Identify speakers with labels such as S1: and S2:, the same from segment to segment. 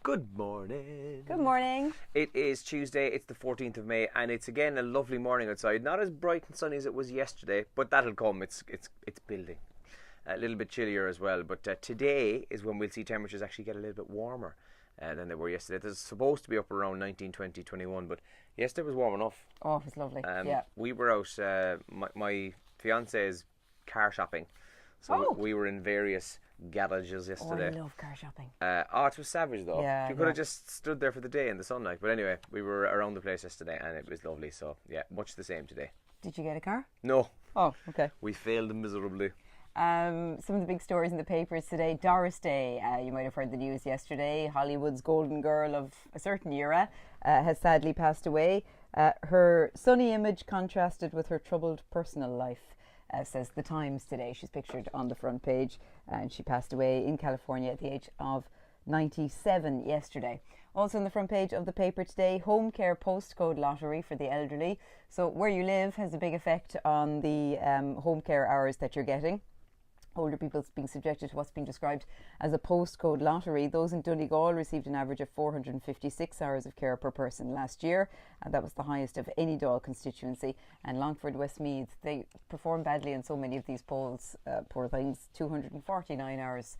S1: Good morning.
S2: Good morning.
S1: It is Tuesday, it's the 14th of May, and it's again a lovely morning outside. Not as bright and sunny as it was yesterday, but that'll come. It's building. A little bit chillier as well, but today is when we'll see temperatures actually get a little bit warmer than they were yesterday. It's supposed to be up around 19, 20, 21, but yesterday was warm enough.
S2: Oh, it was lovely. Yeah.
S1: We were out, my fiance is car shopping, so we were in various garages yesterday.
S2: Oh, I love car shopping.
S1: It was savage though.
S2: Yeah,
S1: you could have just stood there for the day in the sunlight. But anyway, we were around the place yesterday and it was lovely. So yeah, much the same today.
S2: Did you get a car?
S1: No.
S2: Oh, okay.
S1: We failed miserably.
S2: Some of the big stories in the papers today. Doris Day, you might have heard the news yesterday. Hollywood's golden girl of a certain era has sadly passed away. Her sunny image contrasted with her troubled personal life. Says The Times today. She's pictured on the front page, and she passed away in California at the age of 97 yesterday. Also on the front page of the paper today, home care postcode lottery for the elderly. So where you live has a big effect on the home care hours that you're getting. Older people being subjected to what's being described as a postcode lottery. Those in Donegal received an average of 456 hours of care per person last year, and that was the highest of any Dáil constituency. And Longford, Westmeath, they performed badly in so many of these polls, poor things. 249 hours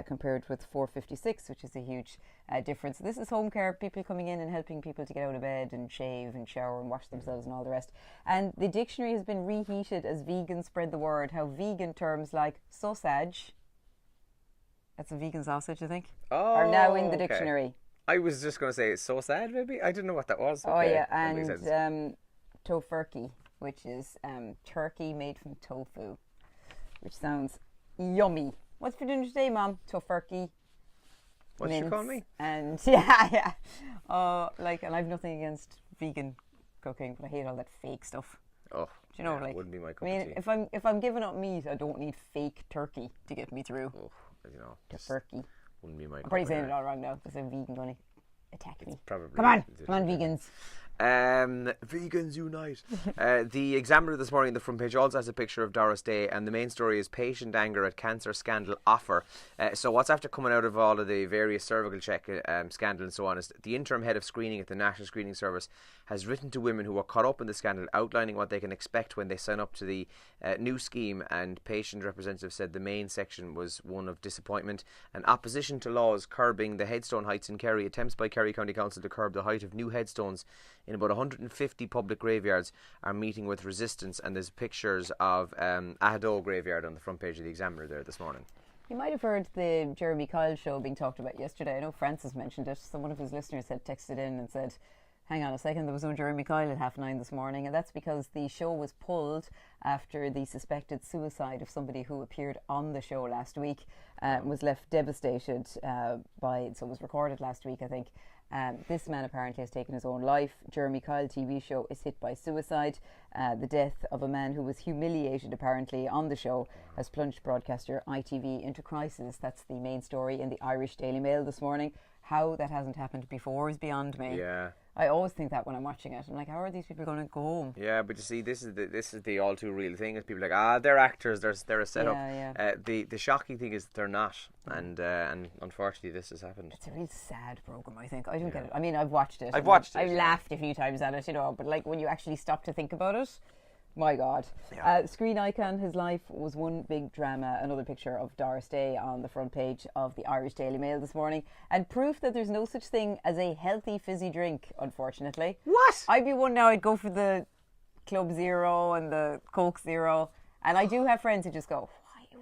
S2: compared with 456, which is a huge difference. This is home care, people coming in and helping people to get out of bed and shave and shower and wash themselves and all the rest. And the dictionary has been reheated as vegans spread the word, how vegan terms like sausage, that's a vegan sausage I think, are now in the dictionary.
S1: I was just going to say so sad maybe. I didn't know what that was.
S2: Oh yeah, and tofurkey, which is turkey made from tofu, which sounds yummy. What's for dinner today, Mom? Tofurkey.
S1: What did you call me?
S2: And yeah. And I've nothing against vegan cooking, but I hate all that fake stuff.
S1: Oh,
S2: do you know,
S1: it wouldn't be my cup of tea.
S2: if I'm giving up meat, I don't need fake turkey to get me through.
S1: Oh,
S2: Tofurkey.
S1: Wouldn't be my cup.
S2: I'm probably saying it all wrong now because a vegan going to attack me.
S1: Probably.
S2: Come on, vegans.
S1: Vegans unite. The Examiner this morning, the front page also has a picture of Doris Day, and the main story is patient anger at cancer scandal offer. So what's after coming out of all of the various cervical check scandal and so on is the interim head of screening at the National Screening Service has written to women who were caught up in the scandal, outlining what they can expect when they sign up to the new scheme. And patient representatives said the main section was one of disappointment and opposition to laws curbing the headstone heights in Kerry. Attempts by Kerry County Council to curb the height of new headstones in about 150 public graveyards are meeting with resistance, and there's pictures of Ahado graveyard on the front page of the Examiner there this morning.
S2: You might have heard the Jeremy Kyle show being talked about yesterday. I know Francis mentioned it. So one of his listeners had texted in and said, hang on a second, there was no Jeremy Kyle at 9:30 this morning, and that's because the show was pulled after the suspected suicide of somebody who appeared on the show last week, was left devastated so it was recorded last week, I think. This man apparently has taken his own life. Jeremy Kyle TV show is hit by suicide. The death of a man who was humiliated apparently on the show has plunged broadcaster ITV into crisis. That's the main story in the Irish Daily Mail this morning. How that hasn't happened before is beyond me.
S1: Yeah.
S2: I always think that when I'm watching it. I'm like, how are these people going to go home?
S1: Yeah, but you see, this is the all too real thing. Is people are like, they're actors, they're a setup.
S2: Yeah.
S1: The shocking thing is they're not, and unfortunately this has happened.
S2: It's a real sad program, I think. I don't get it. I mean, I've watched it.
S1: I've watched it.
S2: I've laughed a few times at it, but like when you actually stop to think about it, my God.
S1: Yeah.
S2: Screen icon, his life was one big drama. Another picture of Doris Day on the front page of the Irish Daily Mail this morning. And proof that there's no such thing as a healthy fizzy drink, unfortunately.
S1: What?
S2: I'd be one now, I'd go for the Club Zero and the Coke Zero. And I do have friends who just go,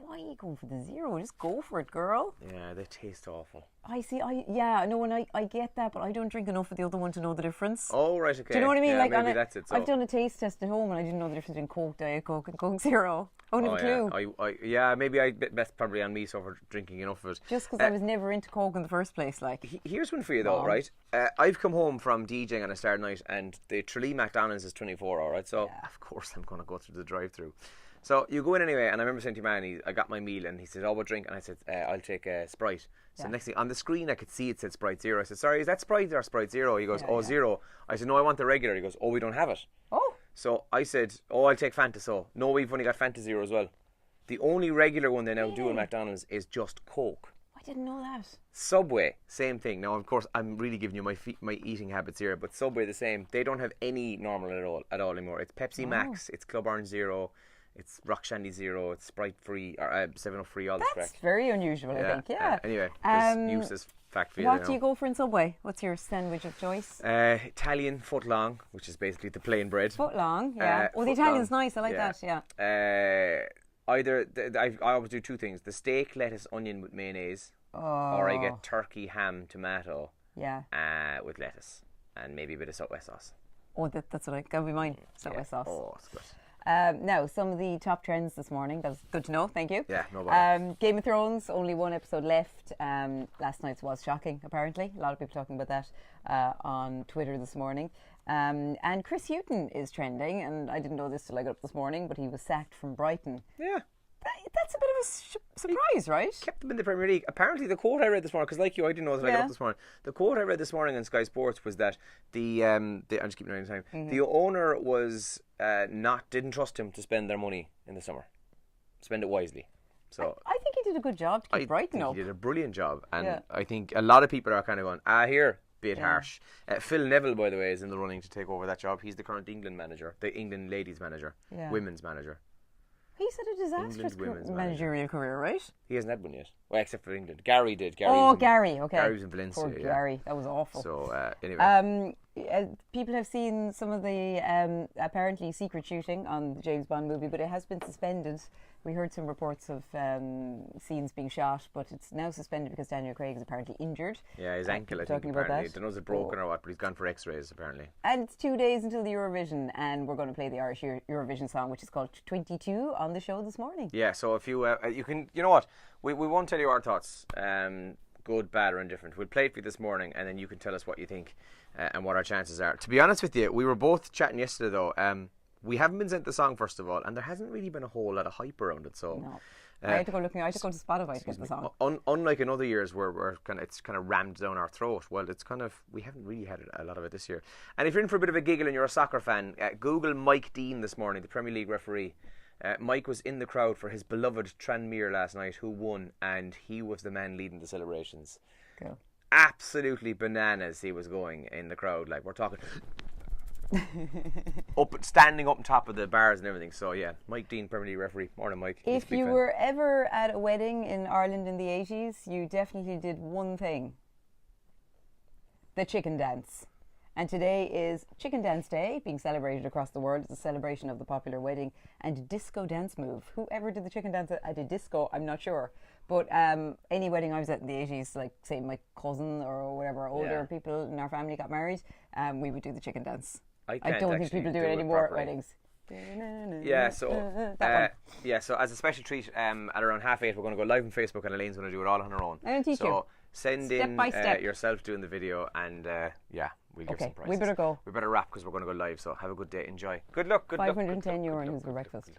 S2: why are you going for the Zero? Just go for it, girl.
S1: Yeah, they taste awful.
S2: I get that, but I don't drink enough of the other one to know the difference.
S1: Oh, right, okay.
S2: Do you know what I mean?
S1: Yeah, maybe that's it. So.
S2: I've done a taste test at home and I didn't know the difference between Coke, Diet Coke and Coke Zero. I wouldn't have a clue.
S1: Maybe that's probably on me, so for drinking enough of it.
S2: Just because I was never into Coke in the first place.
S1: Here's one for you though, right? I've come home from DJing on a Saturday night and the Tralee McDonald's is 24 hour, right? So of course I'm going to go through the drive-through. So you go in anyway, and I remember saying to your man, I got my meal, and he said, what drink? And I said, I'll take a Sprite. So next thing, on the screen I could see it said Sprite Zero. I said, sorry, is that Sprite or Sprite Zero? He goes, Zero. I said, no, I want the regular. He goes, we don't have it.
S2: Oh.
S1: So I said, I'll take Fanta. So, no, we've only got Fanta Zero as well. The only regular one they now do in McDonald's is just Coke.
S2: I didn't know that.
S1: Subway, same thing. Now, of course, I'm really giving you my eating habits here, but Subway the same. They don't have any normal at all anymore. It's Pepsi Max, it's Club Orange Zero, it's Rock Shandy Zero, it's Sprite Free, or 7-Up Free, all this
S2: That's very unusual, I think, yeah.
S1: Anyway, just useless fact for you.
S2: What do you go for in Subway? What's your sandwich of choice?
S1: Italian foot long, which is basically the plain bread.
S2: Foot long, yeah. The Italian's nice, I like that, yeah.
S1: I always do two things: the steak, lettuce, onion with mayonnaise, or I get turkey, ham, tomato, with lettuce and maybe a bit of Subway sauce.
S2: Oh, that's what that'll be mine. Subway sauce.
S1: Oh, it's good.
S2: Now, some of the top trends this morning. That's good to know. Thank you.
S1: Yeah, no bother.
S2: Game of Thrones, only one episode left. Last night's was shocking, apparently. A lot of people talking about that on Twitter this morning. And Chris Hughton is trending, and I didn't know this till I got up this morning, but he was sacked from Brighton.
S1: Yeah.
S2: That's a bit of a surprise, right?
S1: Kept them in the Premier League. Apparently, the quote I read this morning, because like you, I didn't know that I got up this morning. The quote I read this morning on Sky Sports was that I'm just keeping an eye on time. The owner was didn't trust him to spend their money in the summer. Spend it wisely. So
S2: I think he did a good job to keep Brighton up.
S1: He did a brilliant job, and I think a lot of people are kind of going, bit harsh. Phil Neville, by the way, is in the running to take over that job. He's the current England manager, the England ladies manager, women's manager.
S2: He's had a disastrous managerial career, right?
S1: He hasn't had one yet. Well, except for England. Gary did.
S2: Gary, okay.
S1: Gary was in Valencia.
S2: Poor Gary, that was awful.
S1: So, anyway.
S2: People have seen some of the apparently secret shooting on the James Bond movie, but it has been suspended. We heard some reports of scenes being shot, but it's now suspended because Daniel Craig is apparently injured.
S1: Yeah, his ankle, I think, apparently. I don't know if it's broken or what, but he's gone for x-rays, apparently.
S2: And it's 2 days until the Eurovision, and we're going to play the Irish Eurovision song, which is called 22, on the show this morning. Yeah, so if you can, you know what, we won't tell you our thoughts, good, bad or indifferent. We'll play it for you this morning, and then you can tell us what you think and what our chances are. To be honest with you, we were both chatting yesterday, though. We haven't been sent the song, first of all, and there hasn't really been a whole lot of hype around it. So no. I had to go looking. I had to go to Spotify to get the song.
S1: Unlike in other years where it's kind of rammed down our throat. Well, we haven't really had a lot of it this year. And if you're in for a bit of a giggle and you're a soccer fan, Google Mike Dean this morning, the Premier League referee. Mike was in the crowd for his beloved Tranmere last night, who won, and he was the man leading the celebrations.
S2: Cool.
S1: Absolutely bananas he was going in the crowd. Like, we're talking standing up on top of the bars and everything. So yeah, Mike Dean, Premier League referee. Morning, Mike.
S2: If you were ever at a wedding in Ireland in the 80s, you definitely did one thing: the chicken dance. And today is Chicken Dance Day, being celebrated across the world. It's a celebration of the popular wedding and disco dance move. Whoever did the chicken dance at a disco, I'm not sure. But any wedding I was at in the 80s, like, say, my cousin or whatever, older people in our family got married, we would do the chicken dance. I don't think people do it anymore at weddings.
S1: Yeah, so so as a special treat, at around 8:30, we're going to go live on Facebook, and Elaine's going to do it all on her own.
S2: I'm going to teach you.
S1: Send
S2: step
S1: in
S2: by step.
S1: Yourself doing the video, and we'll give some prizes.
S2: We better go.
S1: We better wrap because we're going to go live. So have a good day. Enjoy. Good luck. Good luck.
S2: €510 for breakfast.